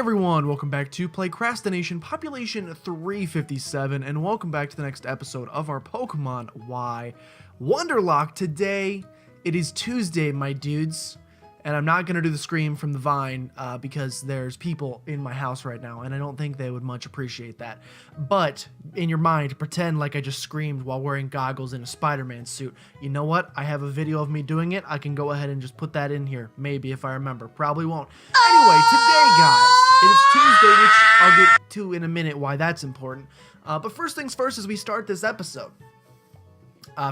everyone, welcome back to PlaycrastiNation population 357, and welcome back to the next episode of our Pokemon Y Wonderlocke. Today, it is Tuesday, my dudes, and I'm not going to do the scream from the vine because there's people in my house right now, and I don't think they would much appreciate that. But in your mind, pretend like I just screamed while wearing goggles in a Spider-Man suit. You know what? I have a video of me doing it. I can go ahead and just put that in here, maybe if I remember. Probably won't. Anyway, today, guys, it is Tuesday, which I'll get to in a minute why that's important. But first things first as we start this episode.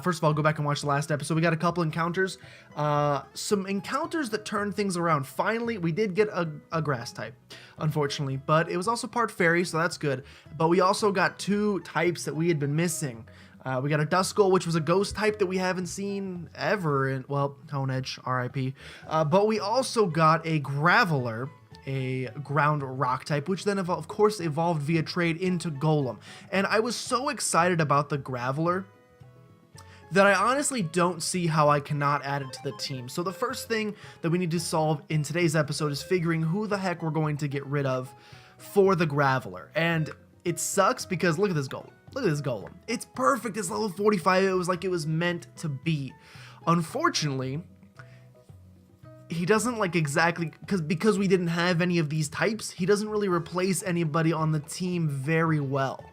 First of all, go back and watch the last episode. We got a couple encounters. Some encounters that turned things around. Finally, we did get a grass type, unfortunately. But it was also part fairy, so that's good. But we also got two types that we had been missing. We got a Duskull, which was a ghost type that we haven't seen ever in, well, Tone Edge, RIP. But we also got a Graveler, a ground rock type, which then of course evolved via trade into Golem. And I was so excited about the Graveler that I honestly don't see how I cannot add it to the team. So the first thing that we need to solve in today's episode is figuring who the heck we're going to get rid of for the Graveler. And it sucks because look at this Golem. Look at this Golem. It's perfect. It's level 45. It was like it was meant to be. Unfortunately, he doesn't like exactly, because we didn't have any of these types, he doesn't really replace anybody on the team very well.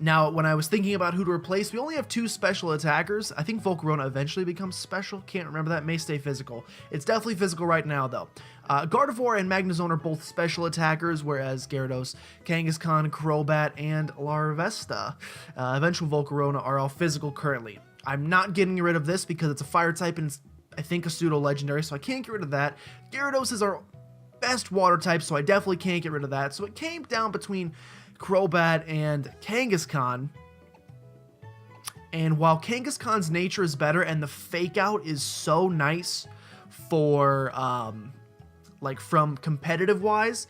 Now, when I was thinking about who to replace, we only have two special attackers. I think Volcarona eventually becomes special. Can't remember that. May stay physical. It's definitely physical right now, though. Gardevoir and Magnezone are both special attackers, whereas Gyarados, Kangaskhan, Crobat, and Larvesta, eventual Volcarona, are all physical currently. I'm not getting rid of this because it's a fire type and it's, I think, a pseudo-legendary, so I can't get rid of that. Gyarados is our best water type, so I definitely can't get rid of that. So it came down between Crobat and Kangaskhan, and while Kangaskhan's nature is better and the fake out is so nice for like from competitive wise,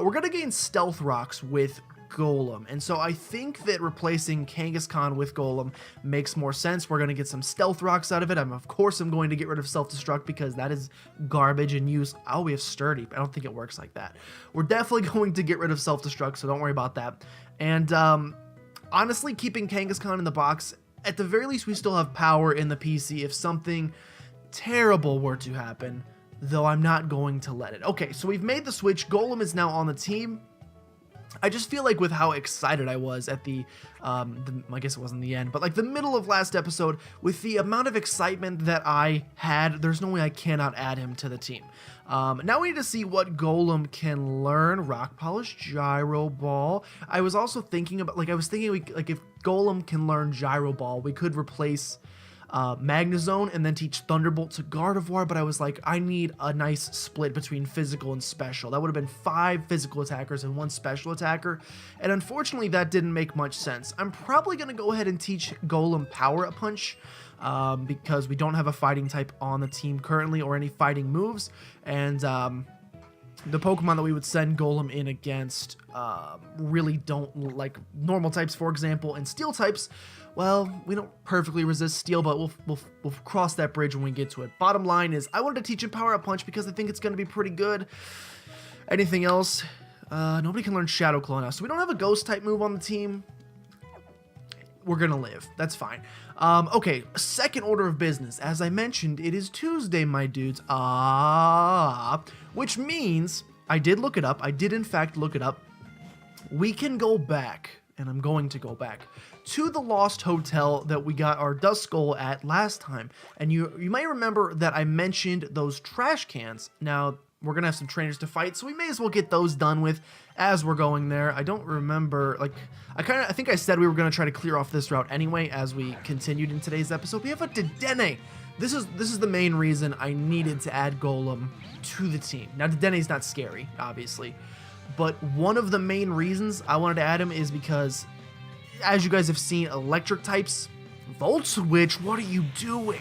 we're gonna gain stealth rocks with Golem, and so I think that replacing Kangaskhan with Golem makes more sense. We're going to get some stealth rocks out of it. Of course I'm going to get rid of self-destruct because that is garbage in use. Oh, we have sturdy. I don't think it works like that. We're definitely going to get rid of self-destruct, so don't worry about that. And honestly, keeping Kangaskhan in the box, at the very least we still have power in the PC if something terrible were to happen, though I'm not going to let it. Okay, so we've made the switch. Golem is now on the team. I just feel like with how excited I was at I guess it wasn't the end, but like the middle of last episode, with the amount of excitement that I had, there's no way I cannot add him to the team. Now we need to see what Golem can learn. Rock Polish, Gyro Ball. I was also thinking about, like, if Golem can learn Gyro Ball, we could replace Magnezone and then teach Thunderbolt to Gardevoir, but I was like, I need a nice split between physical and special. That would have been 5 physical attackers and 1 special attacker, and unfortunately that didn't make much sense. I'm probably going to go ahead and teach Golem Power Up Punch because we don't have a fighting type on the team currently or any fighting moves, and the Pokemon that we would send Golem in against really don't like normal types, for example, and steel types. Well, we don't perfectly resist steel, but we'll cross that bridge when we get to it. Bottom line is, I wanted to teach him Power Up Punch because I think it's going to be pretty good. Anything else? Nobody can learn Shadow Claw now, so we don't have a Ghost type move on the team. We're going to live. That's fine. Okay, second order of business. As I mentioned, it is Tuesday, my dudes. Which means, I did look it up. I did, in fact, look it up. We can go back, and I'm going to go back to the Lost Hotel that we got our Duskull at last time. And you might remember that I mentioned those trash cans. Now, we're going to have some trainers to fight, so we may as well get those done with as we're going there. I don't remember, like, I think I said we were going to try to clear off this route anyway as we continued in today's episode. We have a Dedenne. This is the main reason I needed to add Golem to the team. Now, Dedenne's not scary, obviously, but one of the main reasons I wanted to add him is because, as you guys have seen, electric types, Volt Switch, what are you doing?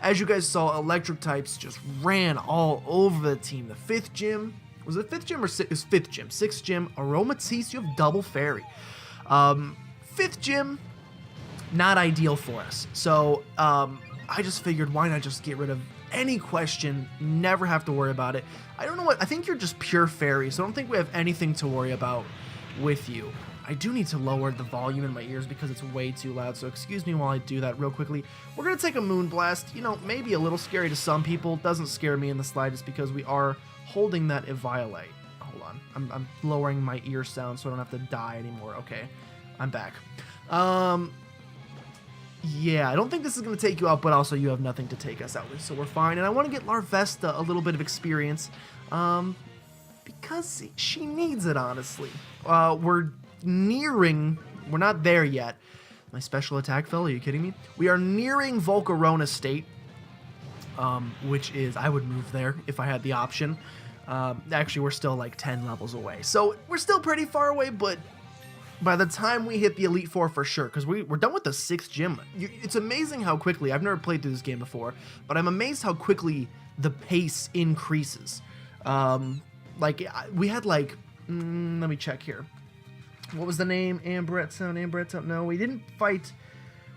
As you guys saw, electric types just ran all over the team. The 5th gym, was it 5th gym or 6th? It was 5th gym. 6th gym, Aromatisse, you have double fairy. 5th gym, not ideal for us. So I just figured, why not just get rid of any question, never have to worry about it. I don't know what, I think you're just pure fairy, so I don't think we have anything to worry about with you. I do need to lower the volume in my ears because it's way too loud, so excuse me while I do that real quickly. We're going to take a Moonblast. You know, maybe a little scary to some people. Doesn't scare me in the slightest because we are holding that Eviolite. Hold on. I'm lowering my ear sound so I don't have to die anymore. Okay, I'm back. Yeah, I don't think this is going to take you out, but also you have nothing to take us out with, so we're fine. And I want to get Larvesta a little bit of experience because she needs it, honestly. We're not there yet. My special attack fell, are you kidding me? We are nearing Volcarona State, which is, I would move there if I had the option. Actually, we're still like 10 levels away, so we're still pretty far away, but by the time we hit the Elite Four for sure, because we're done with the 6th gym. It's amazing how quickly, I've never played through this game before, but I'm amazed how quickly the pace increases. Like, we had like, let me check here. What was the name? Ambret Town? No, we didn't fight.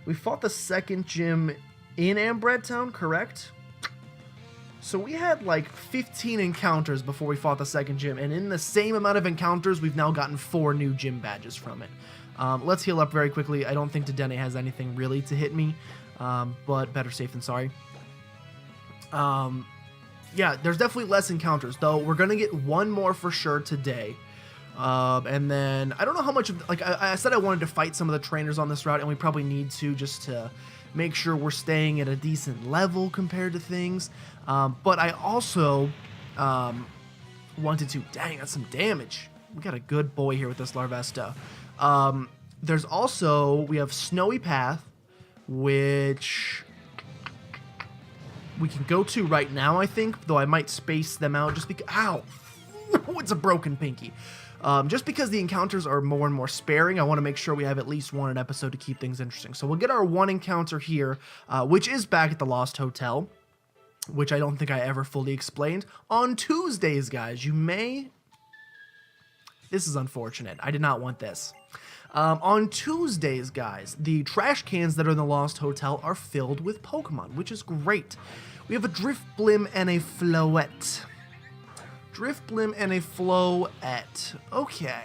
We fought the 2nd gym in Ambret Town, correct? So we had like 15 encounters before we fought the 2nd gym, and in the same amount of encounters, we've now gotten 4 new gym badges from it. Let's heal up very quickly. I don't think Dedenne has anything really to hit me, but better safe than sorry. Yeah, there's definitely less encounters, though. We're going to get one more for sure today. And then, I don't know how much of, like, I said I wanted to fight some of the trainers on this route, and we probably need to just to make sure we're staying at a decent level compared to things. But I also wanted to, dang, that's some damage. We got a good boy here with this Larvesta. There's also, we have Snowy Path, which we can go to right now, I think, though I might space them out just because, ow, it's a broken pinky. Just because the encounters are more and more sparing, I want to make sure we have at least one an episode to keep things interesting. So we'll get our one encounter here, which is back at the Lost Hotel, which I don't think I ever fully explained. On Tuesdays, guys, you may... This is unfortunate. I did not want this. On Tuesdays, guys, the trash cans that are in the Lost Hotel are filled with Pokemon, which is great. We have a Driftblim and a Floette. Driftblim and a Floette. Okay.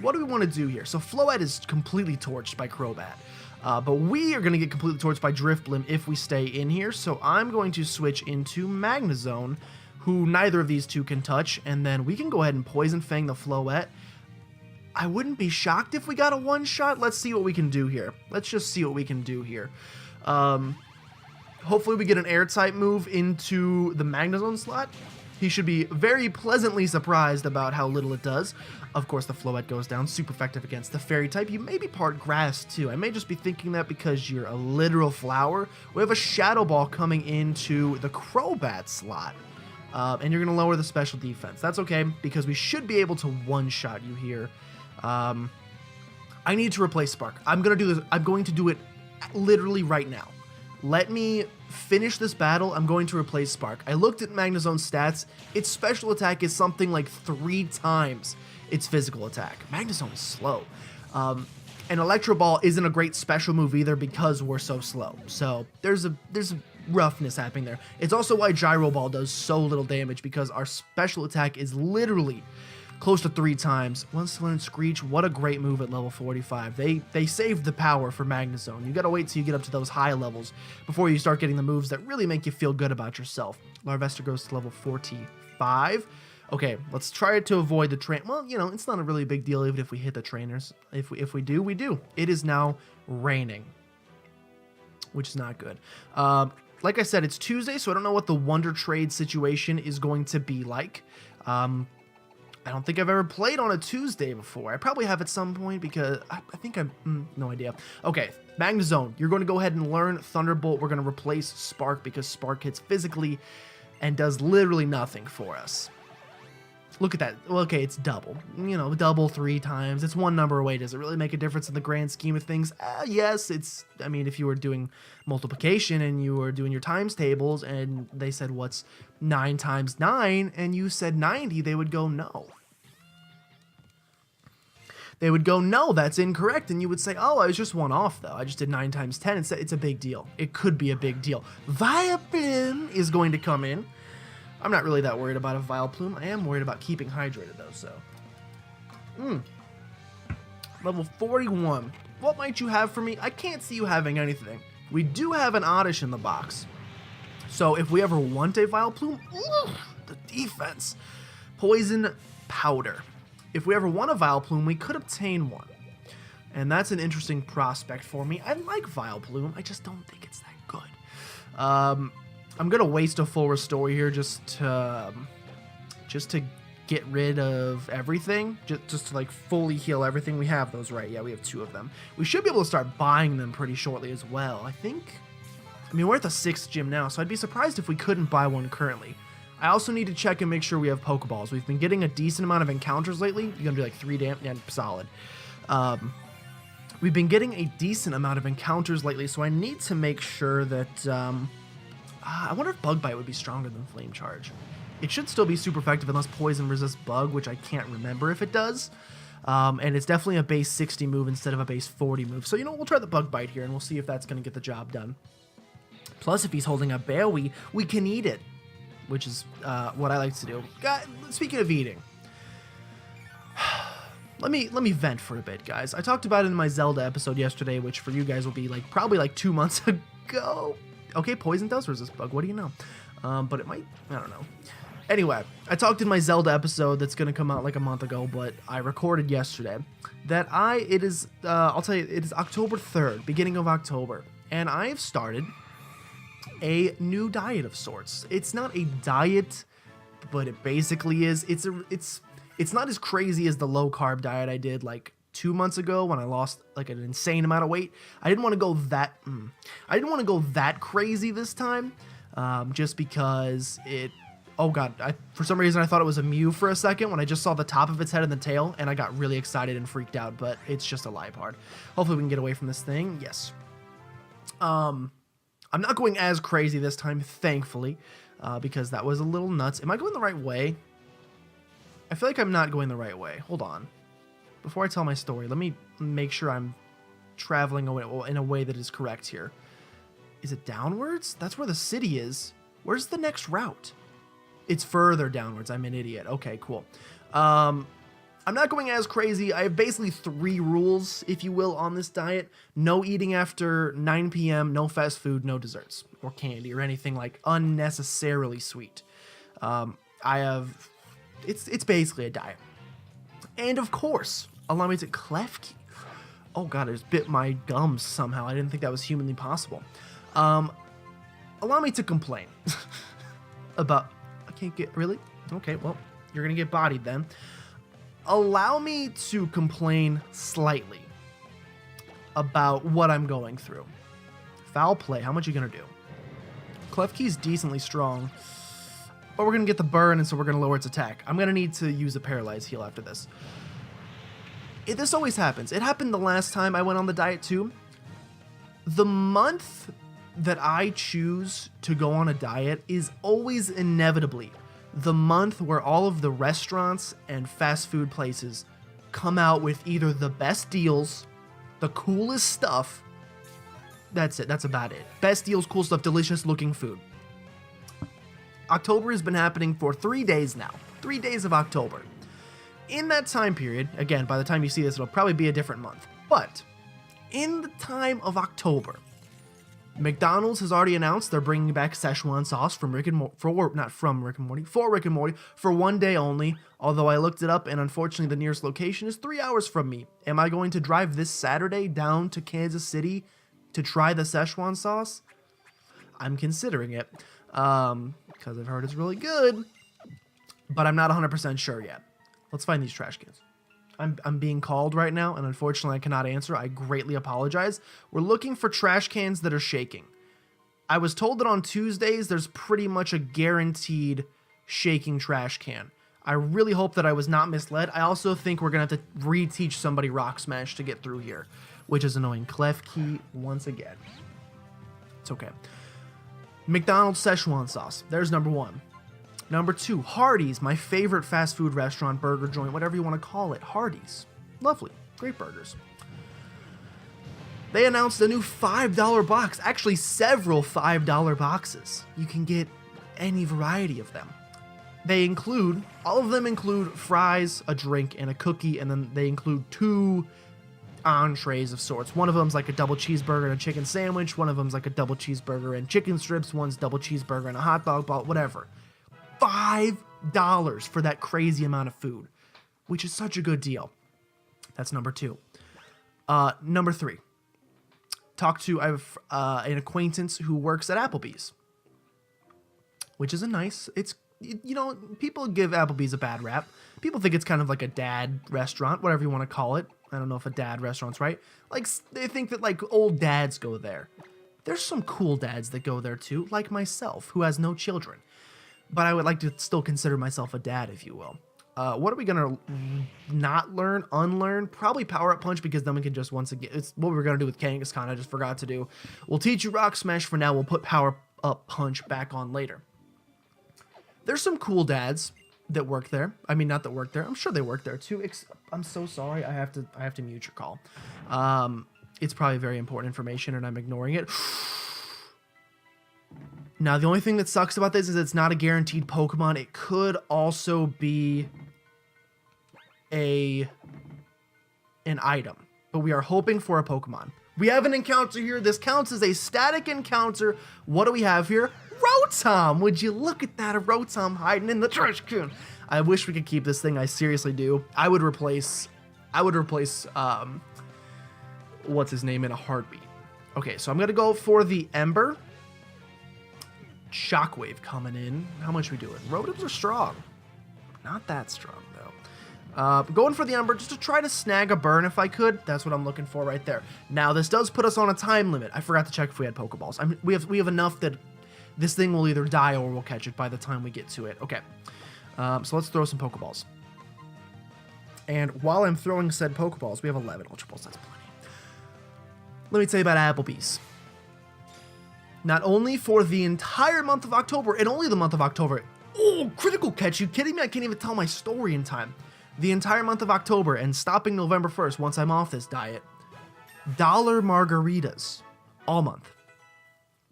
What do we want to do here? So Floette is completely torched by Crobat. But we are going to get completely torched by Driftblim if we stay in here. So I'm going to switch into Magnezone, who neither of these two can touch. And then we can go ahead and Poison Fang the Floette. I wouldn't be shocked if we got a one-shot. Let's see what we can do here. Let's just see what we can do here. Hopefully we get an Air-type move into the Magnezone slot. He should be very pleasantly surprised about how little it does. Of course, the Floette goes down, super effective against the Fairy type. You may be part grass, too. I may just be thinking that because you're a literal flower. We have a Shadow Ball coming into the Crobat slot. And you're going to lower the special defense. That's okay, because we should be able to one-shot you here. I need to replace Spark. I'm going to do this. I'm going to do it literally right now. Let me finish this battle. I'm going to replace Spark. I looked at Magnezone's stats. Its special attack is something like 3 times its physical attack. Magnezone is slow. And Electro Ball isn't a great special move either because we're so slow. So there's a roughness happening there. It's also why Gyro Ball does so little damage, because our special attack is literally close to 3 times. Once learned Screech, what a great move at level 45. They saved the power for Magnezone. You gotta wait till you get up to those high levels before you start getting the moves that really make you feel good about yourself. Larvesta goes to level 45. Okay, let's try to avoid the well, you know, it's not a really big deal even if we hit the trainers. If we do, we do. It is now raining, which is not good. Like I said, it's Tuesday, so I don't know what the Wonder Trade situation is going to be like. I don't think I've ever played on a Tuesday before. I probably have at some point because I think no idea. Okay, Magnezone, you're going to go ahead and learn Thunderbolt. We're going to replace Spark because Spark hits physically and does literally nothing for us. Look at that. Well, okay, it's double. You know, double 3 times. It's one number away. Does it really make a difference in the grand scheme of things? Yes, it's... I mean, if you were doing multiplication and you were doing your times tables and they said, what's 9 times 9? And you said 90, they would go, no. They would go, no, that's incorrect. And you would say, oh, I was just one off, though. I just did 9 times 10. It's a big deal. It could be a big deal. Vileplume is going to come in. I'm not really that worried about a Vileplume. I am worried about keeping hydrated, though, so. Level 41. What might you have for me? I can't see you having anything. We do have an Oddish in the box. So if we ever want a Vileplume, the defense. Poison Powder. If we ever want a Vileplume, we could obtain one. And that's an interesting prospect for me. I like Vileplume, I just don't think it's that good. I'm going to waste a full restore here just to get rid of everything. Just to like fully heal everything. We have those, right? Yeah, we have 2 of them. We should be able to start buying them pretty shortly as well. I mean, we're at the 6th gym now, so I'd be surprised if we couldn't buy one currently. I also need to check and make sure we have Pokeballs. We've been getting a decent amount of encounters lately. You're going to do like 3 damage. Yeah, solid. We've been getting a decent amount of encounters lately, so I need to make sure that... I wonder if Bug Bite would be stronger than Flame Charge. It should still be super effective unless Poison resists Bug, which I can't remember if it does. And it's definitely a base 60 move instead of a base 40 move. So, you know, we'll try the Bug Bite here, and we'll see if that's going to get the job done. Plus, if he's holding a Beowee, we can eat it, which is what I like to do. Speaking of eating, let me vent for a bit, guys. I talked about it in my Zelda episode yesterday, which for you guys will be like probably like 2 months ago. Okay, Poison does resist Bug. What do you know? But it might, I don't know. Anyway, I talked in my Zelda episode that's going to come out like a month ago, but I recorded yesterday that I'll tell you, it is October 3rd, beginning of October, and I've started a new diet of sorts. It's not a diet, but it basically is. It's not as crazy as the low carb diet I did like 2 months ago when I lost like an insane amount of weight. I didn't want to go that crazy this time, just because it. Oh god, for some reason I thought it was a Mew for a second when I just saw the top of its head and the tail, and I got really excited and freaked out, but it's just a Liepard. Hopefully we can get away from this thing. Yes. I'm not going as crazy this time, thankfully, because that was a little nuts. Am I going the right way? I feel like I'm not going the right way. Hold on. Before I tell my story, let me make sure I'm traveling in a way that is correct here. Is it downwards? That's where the city is. Where's the next route? It's further downwards. I'm an idiot. Okay, cool. I'm not going as crazy. I have basically 3 rules, if you will, on this diet. No eating after 9 p.m., no fast food, no desserts or candy or anything like unnecessarily sweet. It's basically a diet. And of course, allow me to Klefki. Oh god, I just bit my gums somehow. I didn't think that was humanly possible. Allow me to complain about... Can't get really? Okay, well, you're gonna get bodied then. Allow me to complain slightly about what I'm going through. Foul play, how much are you gonna do? Klefki's decently strong, but we're gonna get the burn, and so we're gonna lower its attack. I'm gonna need to use a paralyze heal after this. This always happens. It happened the last time I went on the diet too. The month that I choose to go on a diet is always inevitably the month where all of the restaurants and fast food places come out with either the best deals, the coolest stuff. That's it. That's about it. Best deals, cool stuff, delicious looking food. October has been happening for 3 days now. 3 days of October. In that time period, again, by the time you see this, it'll probably be a different month. But in the time of October, McDonald's has already announced they're bringing back Szechuan sauce for Rick and Morty for 1 day only, although I looked it up and unfortunately the nearest location is 3 hours from me. Am I going to drive this Saturday down to Kansas City to try the Szechuan sauce? I'm considering it, because I've heard it's really good, but I'm not 100% sure yet. Let's find these trash cans. I'm being called right now, and unfortunately I cannot answer. I greatly apologize. We're looking for trash cans that are shaking. I was told that on Tuesdays there's pretty much a guaranteed shaking trash can. I really hope that I was not misled. I also think we're going to have to reteach somebody Rock Smash to get through here, which is annoying. Klefki once again. It's okay. McDonald's Szechuan sauce. There's number 1. Number 2, Hardee's, my favorite fast food restaurant, burger joint, whatever you want to call it. Hardee's. Lovely. Great burgers. They announced a new $5 box, actually several $5 boxes. You can get any variety of them. All of them include fries, a drink, and a cookie, and then they include 2 entrees of sorts. One of them's like a double cheeseburger and a chicken sandwich. One of them's like a double cheeseburger and chicken strips. One's double cheeseburger and a hot dog ball, whatever. $5 for that crazy amount of food, which is such a good deal. That's number 2. Number 3. I have an acquaintance who works at Applebee's, which is it's, you know, people give Applebee's a bad rap. People think it's kind of like a dad restaurant, whatever you want to call it. I don't know if a dad restaurant's right. Like, they think that, like, old dads go there. There's some cool dads that go there, too, like myself, who has no children. But I would like to still consider myself a dad, if you will. What are we going to unlearn? Probably Power Up Punch, because then we can just, once again, it's what we were going to do with Kangaskhan, I just forgot to do. We'll teach you Rock Smash for now. We'll put Power Up Punch back on later. There's some cool dads that work there. I mean, not that work there. I'm sure they work there too. I'm so sorry. I have to mute your call. It's probably very important information and I'm ignoring it. Now, the only thing that sucks about this is it's not a guaranteed Pokemon. It could also be an item, but we are hoping for a Pokemon. We have an encounter here. This counts as a static encounter. What do we have here? Rotom! Would you look at that? A Rotom hiding in the trash can. I wish we could keep this thing. I seriously do. I would replace what's his name in a heartbeat. Okay, so I'm gonna go for the Ember. Shockwave coming in. How much we doing? Rotoms are strong. Not that strong though. Going for the Ember just to try to snag a burn if I could. That's what I'm looking for right there. Now this does put us on a time limit. I forgot to check if we had Pokeballs. I mean, we have enough that this thing will either die or we'll catch it by the time we get to it. Okay, so let's throw some Pokeballs. And while I'm throwing said Pokeballs, we have 11 Ultra Balls. That's plenty. Let me tell you about Applebee's. Not only for the entire month of October, and only the month of October. Oh, critical catch. You kidding me? I can't even tell my story in time. The entire month of October and stopping November 1st once I'm off this diet. $1 margaritas all month.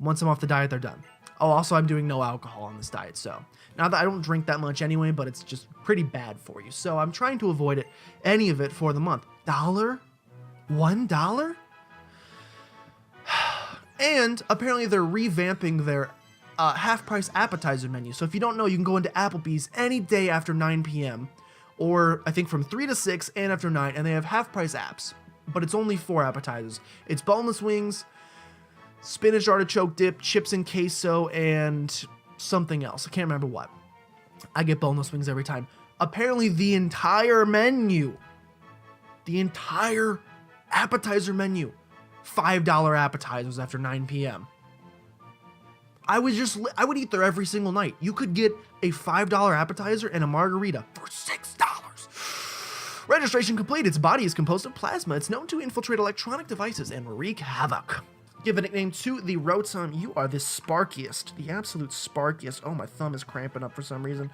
Once I'm off the diet, they're done. Oh, also, I'm doing no alcohol on this diet, so. Not that I don't drink that much anyway, but it's just pretty bad for you. So I'm trying to avoid any of it for the month. $1? $1? And apparently they're revamping their half-price appetizer menu. So if you don't know, you can go into Applebee's any day after 9 p.m. Or I think from 3 to 6 and after 9, and they have half-price apps. But it's only 4 appetizers. It's boneless wings, spinach artichoke dip, chips and queso, and something else. I can't remember what. I get boneless wings every time. Apparently the entire menu, the entire appetizer menu, $5 appetizers after 9 p.m. I would eat there every single night. You could get a $5 appetizer and a margarita for $6. Registration complete. Its body is composed of plasma. It's known to infiltrate electronic devices and wreak havoc. Give a nickname to the Rotom. You are the sparkiest, the absolute sparkiest. Oh, my thumb is cramping up for some reason.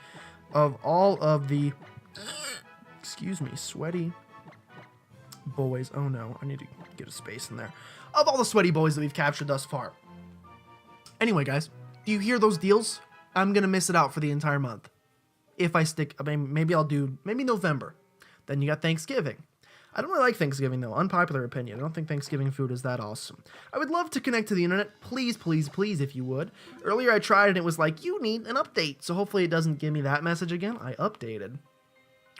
Of all of the, excuse me, sweaty boys. Oh no, I need to get a space in there. Of all the sweaty boys that we've captured thus far. Anyway, guys, do you hear those deals? I'm gonna miss it out for the entire month. If I stick, I mean, maybe I'll do, maybe November. Then you got Thanksgiving. I don't really like Thanksgiving though, unpopular opinion. I don't think Thanksgiving food is that awesome. I would love to connect to the internet, please, please, please, if you would. Earlier I tried and it was like, you need an update. So hopefully it doesn't give me that message again. I updated,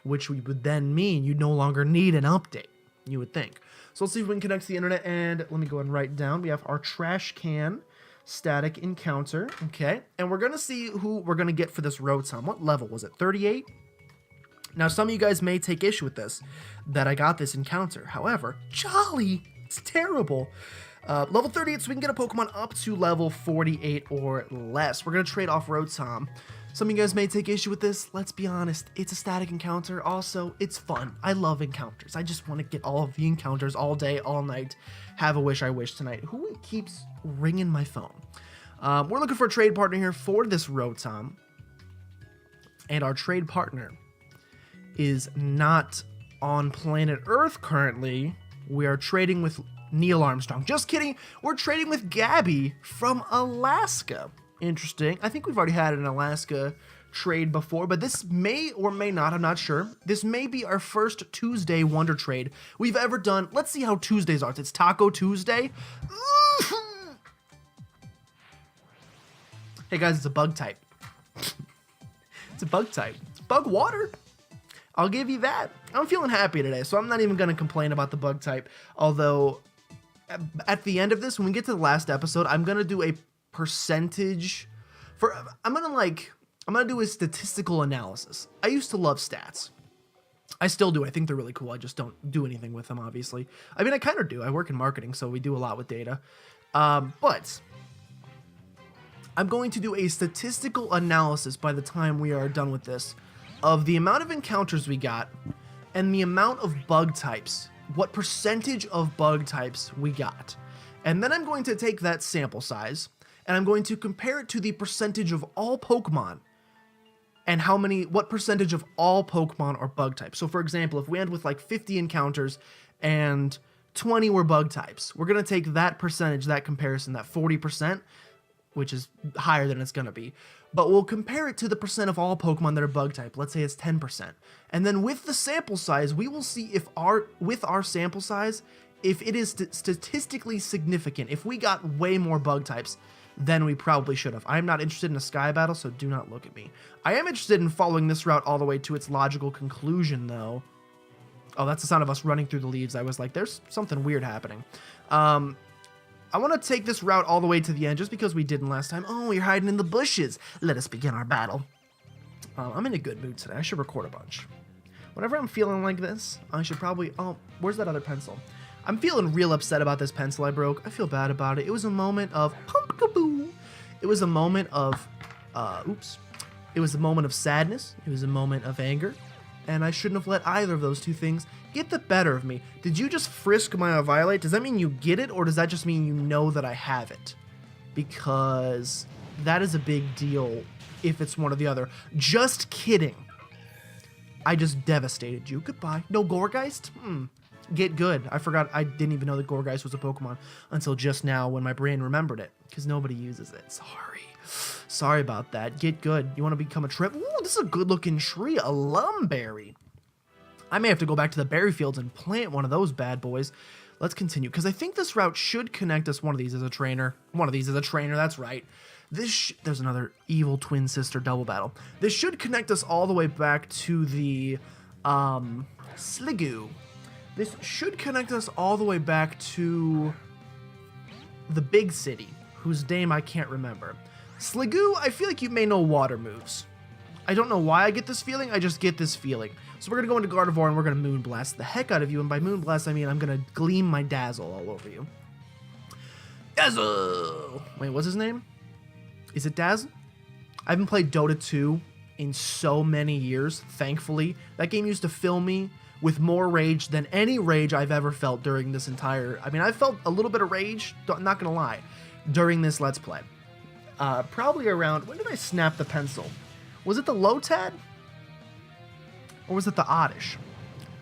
which would then mean you no longer need an update, you would think. So let's see if we can connect to the internet, and let me go ahead and write down. We have our trash can static encounter, okay? And we're gonna see who we're gonna get for this Rotom. What level was it, 38? Now, some of you guys may take issue with this, that I got this encounter. However, jolly, it's terrible. Level 38, so we can get a Pokemon up to level 48 or less. We're gonna trade off Rotom. Some of you guys may take issue with this. Let's be honest, it's a static encounter. Also, it's fun. I love encounters. I just want to get all of the encounters all day, all night. Have a wish I wish tonight. Who keeps ringing my phone? We're looking for a trade partner here for this Rotom. And our trade partner is not on planet Earth currently, we are trading with Neil Armstrong. Just kidding. We're trading with Gabby from Alaska. Interesting. I think we've already had an Alaska trade before, but this may or may not, I'm not sure. This may be our first Tuesday Wonder Trade we've ever done. Let's see how Tuesdays are. It's Taco Tuesday. Hey guys, it's a bug type. It's a bug type. It's bug water. I'll give you that. I'm feeling happy today, so I'm not even going to complain about the bug type. Although, at the end of this, when we get to the last episode, I'm going to do a percentage for... I'm going to do a statistical analysis. I used to love stats. I still do. I think they're really cool. I just don't do anything with them, obviously. I mean, I kind of do. I work in marketing, so we do a lot with data. But I'm going to do a statistical analysis by the time we are done with this of the amount of encounters we got and the amount of bug types, what percentage of bug types we got. And then I'm going to take that sample size and I'm going to compare it to the percentage of all Pokemon and what percentage of all Pokemon are bug types. So for example, if we end with like 50 encounters and 20 were bug types, we're going to take that percentage, that comparison, that 40%, which is higher than it's going to be. But we'll compare it to the percent of all Pokemon that are bug type. Let's say it's 10%. And then with the sample size, we will see if with our sample size, if it is statistically significant, if we got way more bug types than we probably should have. I'm not interested in a sky battle, so do not look at me. I am interested in following this route all the way to its logical conclusion, though. Oh, that's the sound of us running through the leaves. I was like, there's something weird happening. I want to take this route all the way to the end just because we didn't last time. Oh, you're hiding in the bushes. Let us begin our battle. I'm in a good mood today. I should record a bunch. Whenever I'm feeling like this, I should probably... Oh, where's that other pencil? I'm feeling real upset about this pencil I broke. I feel bad about it. It was a moment of... Pumpkaboo. It was a moment of... Oops. It was a moment of sadness. It was a moment of anger. And I shouldn't have let either of those two things get the better of me. Did you just frisk my Violate? Does that mean you get it, or does that just mean you know that I have it? Because that is a big deal if it's one or the other. Just kidding. I just devastated you. Goodbye. No Gorgeist? Get good. I forgot. I didn't even know that Gorgeist was a Pokemon until just now when my brain remembered it, because nobody uses it. Sorry about that. Get good. You want to become a trip? Ooh, this is a good-looking tree. A Lumberry. I may have to go back to the berry fields and plant one of those bad boys. Let's continue, because I think this route should connect us. One of these is a trainer. That's right. There's another evil twin sister double battle. This should connect us all the way back to the Sliggoo. This should connect us all the way back to the big city, whose name I can't remember. Sliggoo, I feel like you may know water moves. I don't know why I get this feeling, I just get this feeling. So we're going to go into Gardevoir and we're going to Moonblast the heck out of you. And by Moonblast, I mean I'm going to gleam my Dazzle all over you. Dazzle! Wait, what's his name? Is it Dazzle? I haven't played Dota 2 in so many years, thankfully. That game used to fill me with more rage than any rage I've ever felt during this entire... I mean, I felt a little bit of rage, not going to lie, during this Let's Play. Probably around... When did I snap the pencil? Was it the Lotad? Or was it the Oddish?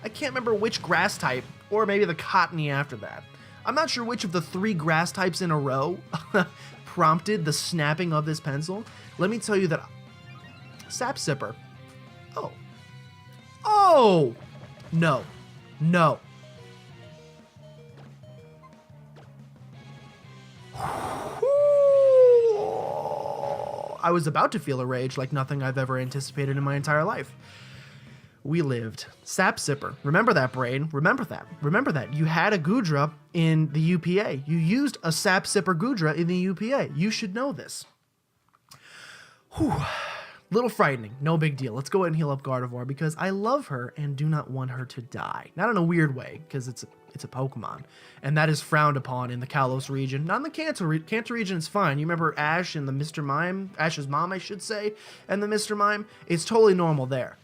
I can't remember which grass type, or maybe the Cottony after that. I'm not sure which of the 3 grass types in a row prompted the snapping of this pencil. Let me tell you that... Sap Sipper. Oh. Oh! No. No. I was about to feel a rage like nothing I've ever anticipated in my entire life. We lived. Sap Sipper. Remember that, Brain. Remember that. Remember that. You had a Goodra in the UPA. You used a Sap Sipper Goodra in the UPA. You should know this. Whew. Little frightening. No big deal. Let's go ahead and heal up Gardevoir because I love her and do not want her to die. Not in a weird way, because it's a Pokemon. And that is frowned upon in the Kalos region. Not in the Kanto region, it's fine. You remember Ash and the Mr. Mime? Ash's mom, I should say, and the Mr. Mime? It's totally normal there.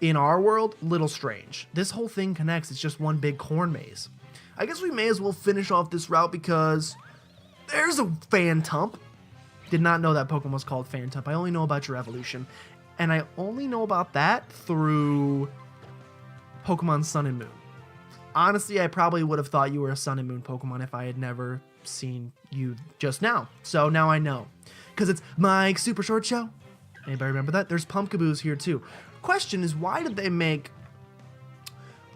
In our world, little strange. This whole thing connects. It's just one big corn maze. I guess we may as well finish off this route because there's a Phantump. Did not know that Pokemon was called Phantump. I only know about your evolution. And I only know about that through Pokemon Sun and Moon. Honestly, I probably would have thought you were a Sun and Moon Pokemon if I had never seen you just now. So now I know. Because it's Mike's Super Short Show. Anybody remember that? There's Pumpkaboos here too. Question is, why did they make...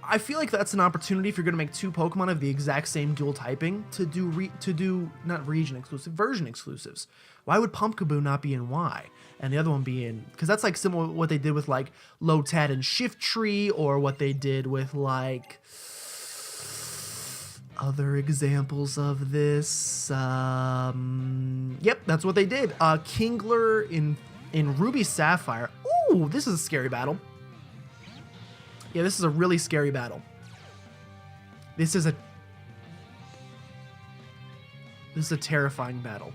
I feel like that's an opportunity if you're going to make 2 Pokemon of the exact same dual typing to do not region exclusive, version exclusives. Why would Pumpkaboo not be in Y and the other one be in... Because that's like similar to what they did with like Lotad and Shiftry, or what they did with like... Other examples of this. Yep, that's what they did. Kingler in Ruby Sapphire. Ooh, this is a scary battle. Yeah, this is a really scary battle. This is a terrifying battle.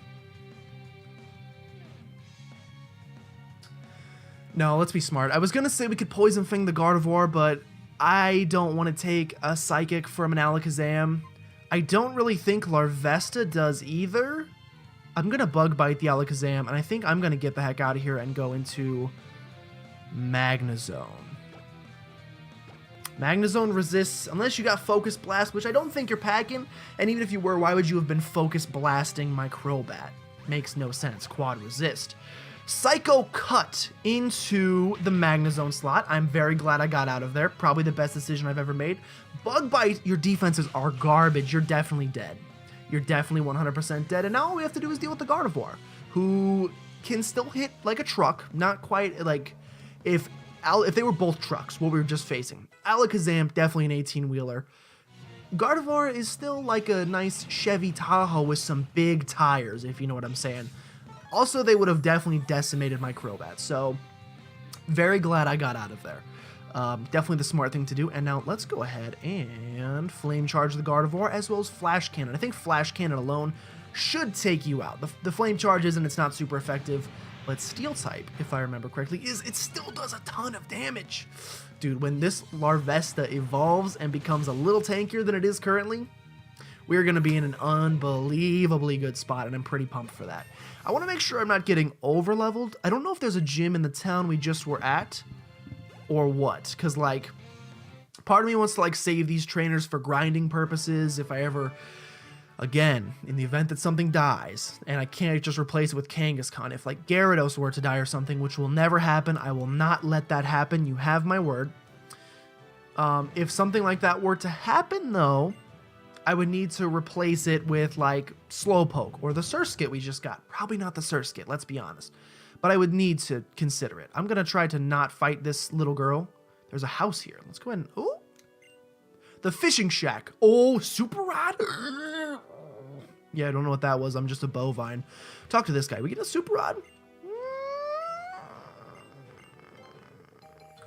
No, let's be smart. I was gonna say we could Poison Fang the Gardevoir, but I don't want to take a Psychic from an Alakazam. I don't really think Larvesta does either. I'm going to Bug Bite the Alakazam, and I think I'm going to get the heck out of here and go into Magnezone. Magnezone resists, unless you got Focus Blast, which I don't think you're packing, and even if you were, why would you have been Focus Blasting my Crobat? Makes no sense. Quad Resist. Psycho Cut into the Magnezone slot. I'm very glad I got out of there. Probably the best decision I've ever made. Bug Bite, your defenses are garbage. You're definitely dead. You're definitely 100% dead. And now all we have to do is deal with the Gardevoir, who can still hit like a truck. Not quite like if they were both trucks, what we were just facing. Alakazam, definitely an 18-wheeler. Gardevoir is still like a nice Chevy Tahoe with some big tires, if you know what I'm saying. Also, they would have definitely decimated my Crobat, so very glad I got out of there. Definitely the smart thing to do. And now let's go ahead and Flame Charge the Gardevoir as well as Flash Cannon. I think Flash Cannon alone should take you out. The Flame Charge isn't, it's not super effective, but Steel type, if I remember correctly, it still does a ton of damage. Dude, when this Larvesta evolves and becomes a little tankier than it is currently, we're going to be in an unbelievably good spot, and I'm pretty pumped for that. I want to make sure I'm not getting over-leveled. I don't know if there's a gym in the town we just were at or what, because, like, part of me wants to, like, save these trainers for grinding purposes if I ever, again, in the event that something dies, and I can't just replace it with Kangaskhan. If, like, Gyarados were to die or something, which will never happen, I will not let that happen. You have my word. If something like that were to happen, though, I would need to replace it with, like, Slowpoke or the Surskit we just got. Probably not the Surskit, let's be honest. But I would need to consider it. I'm going to try to not fight this little girl. There's a house here. Let's go ahead and... Oh! The Fishing Shack. Oh, Super Rod? Yeah, I don't know what that was. I'm just a bovine. Talk to this guy. We get a Super Rod?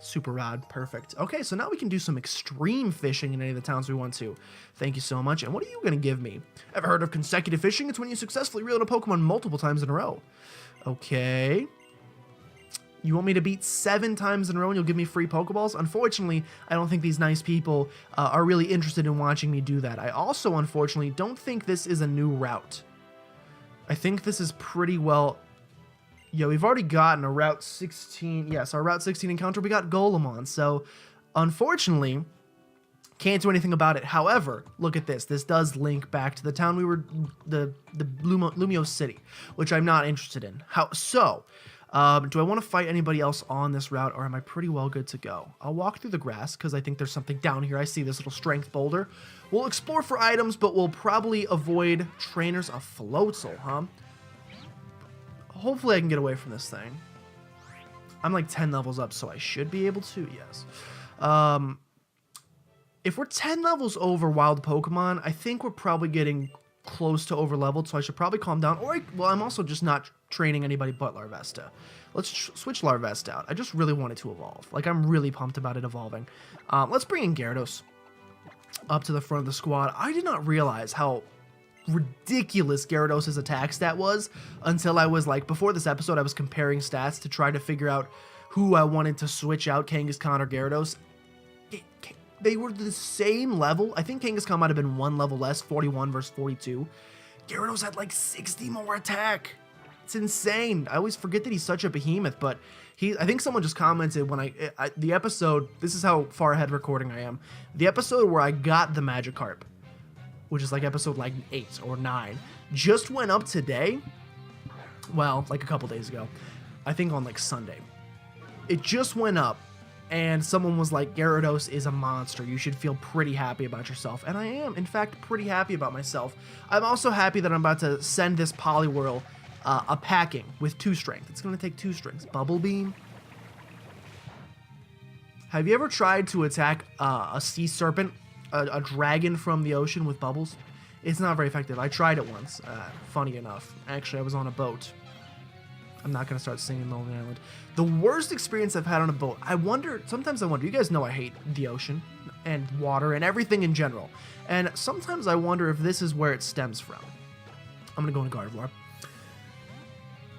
Super Rod, perfect. Okay, so now we can do some extreme fishing in any of the towns we want to. Thank you so much. And what are you going to give me? Ever heard of consecutive fishing? It's when you successfully reel in a Pokemon multiple times in a row. Okay. You want me to beat 7 times in a row and you'll give me free Pokeballs? Unfortunately, I don't think these nice people are really interested in watching me do that. I also, unfortunately, don't think this is a new route. I think this is pretty well... Yeah, we've already gotten a Route 16. Yes, our Route 16 encounter, we got Golemon. So, unfortunately, can't do anything about it. However, look at this. This does link back to the town we were, the Lumio City, which I'm not interested in. Do I want to fight anybody else on this route, or am I pretty well good to go? I'll walk through the grass, because I think there's something down here. I see this little strength boulder. We'll explore for items, but we'll probably avoid trainers of Floatzel, huh? Hopefully I can get away from this thing. I'm like 10 levels up, so I should be able to, yes. If we're 10 levels over wild Pokemon, I think we're probably getting close to over-leveled, so I should probably calm down. Or, well, I'm also just not training anybody but Larvesta. Let's switch Larvesta out. I just really want it to evolve. Like, I'm really pumped about it evolving. Let's bring in Gyarados up to the front of the squad. I did not realize how ridiculous Gyarados' attack stat was until I was like, before this episode, I was comparing stats to try to figure out who I wanted to switch out, Kangaskhan or Gyarados. They were the same level. I think Kangaskhan might have been 1 level less, 41 versus 42. Gyarados had like 60 more attack. It's insane. I always forget that he's such a behemoth, but I think someone just commented when the episode, this is how far ahead recording I am. The episode where I got the Magikarp, which is like episode like 8 or 9, just went up today. Well, like a couple days ago. I think on like Sunday. It just went up, and someone was like, Gyarados is a monster. You should feel pretty happy about yourself. And I am, in fact, pretty happy about myself. I'm also happy that I'm about to send this Poliwhirl a packing with 2 strength. It's going to take 2 strengths. Bubble Beam. Have you ever tried to attack a sea serpent, a dragon from the ocean with bubbles? It's not very effective. I tried it once, funny enough. Actually, I was on a boat. I'm not going to start singing Lonely Island. The worst experience I've had on a boat, sometimes I wonder, you guys know I hate the ocean and water and everything in general. And sometimes I wonder if this is where it stems from. I'm going to go into Gardevoir.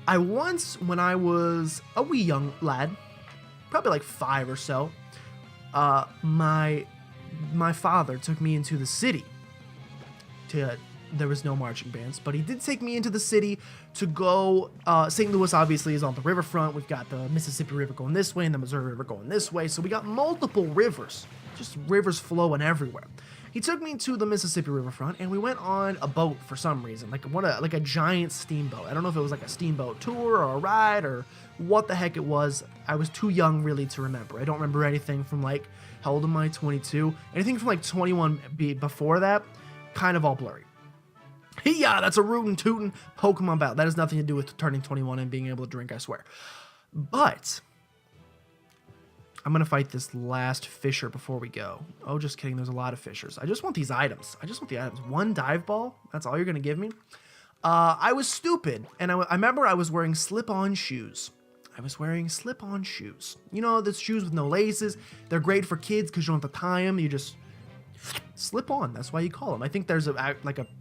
I once, when I was a wee young lad, probably like 5 or so, my father took me into the city there was no marching bands, but he did take me into the city to go. St. Louis obviously is on the riverfront. We've got the Mississippi River going this way and the Missouri River going this way. So we got multiple rivers, just rivers flowing everywhere. He took me to the Mississippi riverfront, and we went on a boat for some reason, like a giant steamboat. I don't know if it was like a steamboat tour or a ride or what the heck it was. I was too young really to remember. I don't remember anything from like, how old am I? 22. Anything from like 21 before that, kind of all blurry. Yeah, that's a rootin' tootin' Pokemon battle. That has nothing to do with turning 21 and being able to drink, I swear. But I'm going to fight this last Fisher before we go. Oh, just kidding. There's a lot of Fishers. I just want these items. I just want the items. 1 dive ball? That's all you're going to give me? I was stupid, and I remember I was wearing slip-on shoes. You know, the shoes with no laces. They're great for kids because you don't have to tie them. You just slip on. That's why you call them. I think there's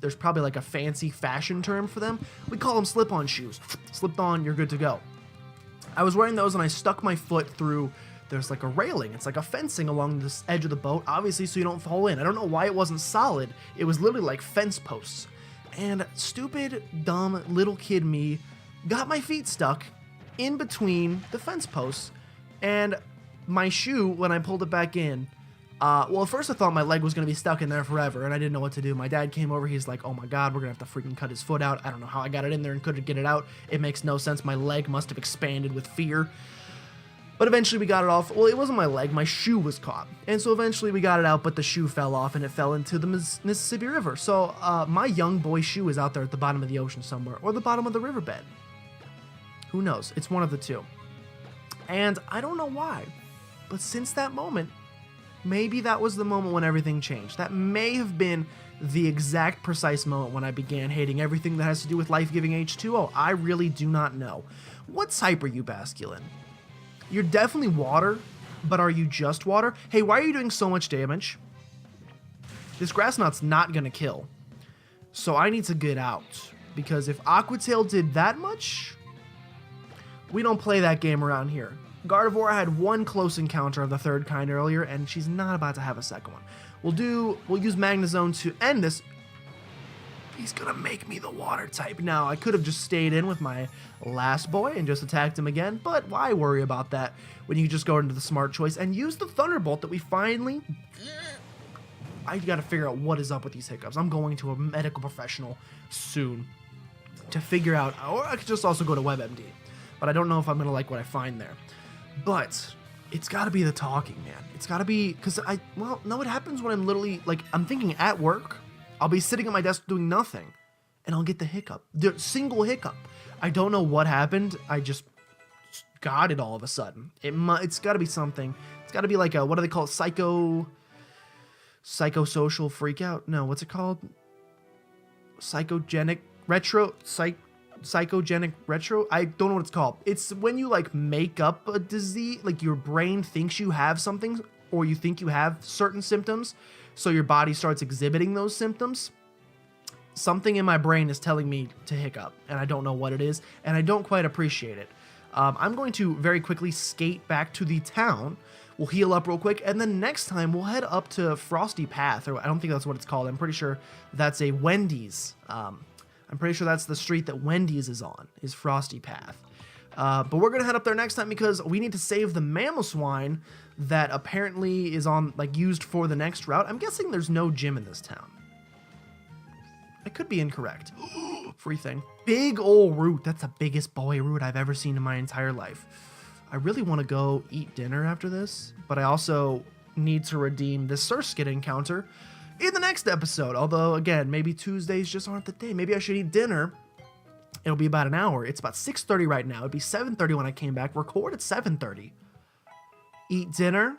there's probably like a fancy fashion term for them. We call them slip-on shoes. Slipped on, you're good to go. I was wearing those and I stuck my foot through. There's like a railing. It's like a fencing along this edge of the boat, obviously, so you don't fall in. I don't know why it wasn't solid. It was literally like fence posts. And stupid, dumb, little kid me got my feet stuck in between the fence posts. And my shoe, when I pulled it back in, well, at first I thought my leg was going to be stuck in there forever, and I didn't know what to do. My dad came over. He's like, oh my God, we're going to have to freaking cut his foot out. I don't know how I got it in there and couldn't get it out. It makes no sense. My leg must have expanded with fear. But eventually we got it off. Well, it wasn't my leg. My shoe was caught. And so eventually we got it out, but the shoe fell off, and it fell into the Mississippi River. So my young boy shoe is out there at the bottom of the ocean somewhere, or the bottom of the riverbed. Who knows? It's one of the two. And I don't know why, but since that moment, maybe that was the moment when everything changed. That may have been the exact precise moment when I began hating everything that has to do with life-giving H2O. I really do not know. What type are you, Basculin? You're definitely water, but are you just water? Hey, why are you doing so much damage? This grass knot's not gonna kill. So I need to get out. Because if Aqua Tail did that much, we don't play that game around here. Gardevoir had 1 close encounter of the 3rd kind earlier, and she's not about to have a second one. We'll use Magnezone to end this. He's gonna make me the water type. Now, I could have just stayed in with my last boy and just attacked him again, but why worry about that when you just go into the smart choice and use the Thunderbolt that we finally... I gotta figure out what is up with these hiccups. I'm going to a medical professional soon to figure out, or I could just also go to WebMD, but I don't know if I'm gonna like what I find there. But it's gotta be the talking, man. It's gotta be, because well, no, it happens when I'm literally, like, I'm thinking at work, I'll be sitting at my desk doing nothing, and I'll get the hiccup. The single hiccup. I don't know what happened. I just got it all of a sudden. It's got to be something. It's got to be like a, what do they call it? Psychosocial freakout? No, what's it called? Psychogenic retro? Psychogenic retro? I don't know what it's called. It's when you like make up a disease, like your brain thinks you have something, or you think you have certain symptoms, so your body starts exhibiting those symptoms. Something in my brain is telling me to hiccup, and I don't know what it is, and I don't quite appreciate it. I'm going to very quickly skate back to the town. We'll heal up real quick, and then next time we'll head up to Frosty Path, or I don't think that's what it's called. I'm pretty sure that's a Wendy's. I'm pretty sure that's the street that Wendy's is on, is Frosty Path. But we're going to head up there next time because we need to save the mammal swine that apparently is on, like, used for the next route. I'm guessing there's no gym in this town. I could be incorrect. Free thing. Big ol' root. That's the biggest boy root I've ever seen in my entire life. I really want to go eat dinner after this, but I also need to redeem this Surskit encounter in the next episode. Although, again, maybe Tuesdays just aren't the day. Maybe I should eat dinner. It'll be about an hour. It's about 6:30 right now. It'd be 7:30 when I came back. Record at 7:30. Eat dinner.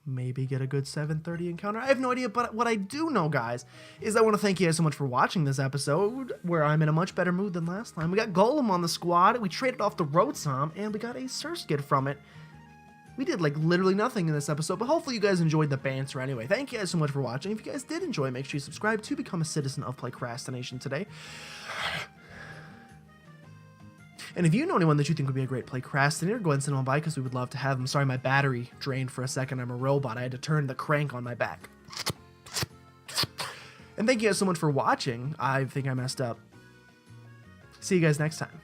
Maybe get a good 7:30 encounter. I have no idea, but what I do know, guys, is I want to thank you guys so much for watching this episode, where I'm in a much better mood than last time. We got Golem on the squad, we traded off the Rotom, and we got a Surskit from it. We did, like, literally nothing in this episode, but hopefully you guys enjoyed the banter anyway. Thank you guys so much for watching. If you guys did enjoy, make sure you subscribe to become a citizen of PlaycrastiNation today. And if you know anyone that you think would be a great Playcrastinator, go ahead and send them by because we would love to have them. Sorry, my battery drained for a second. I'm a robot. I had to turn the crank on my back. And thank you guys so much for watching. I think I messed up. See you guys next time.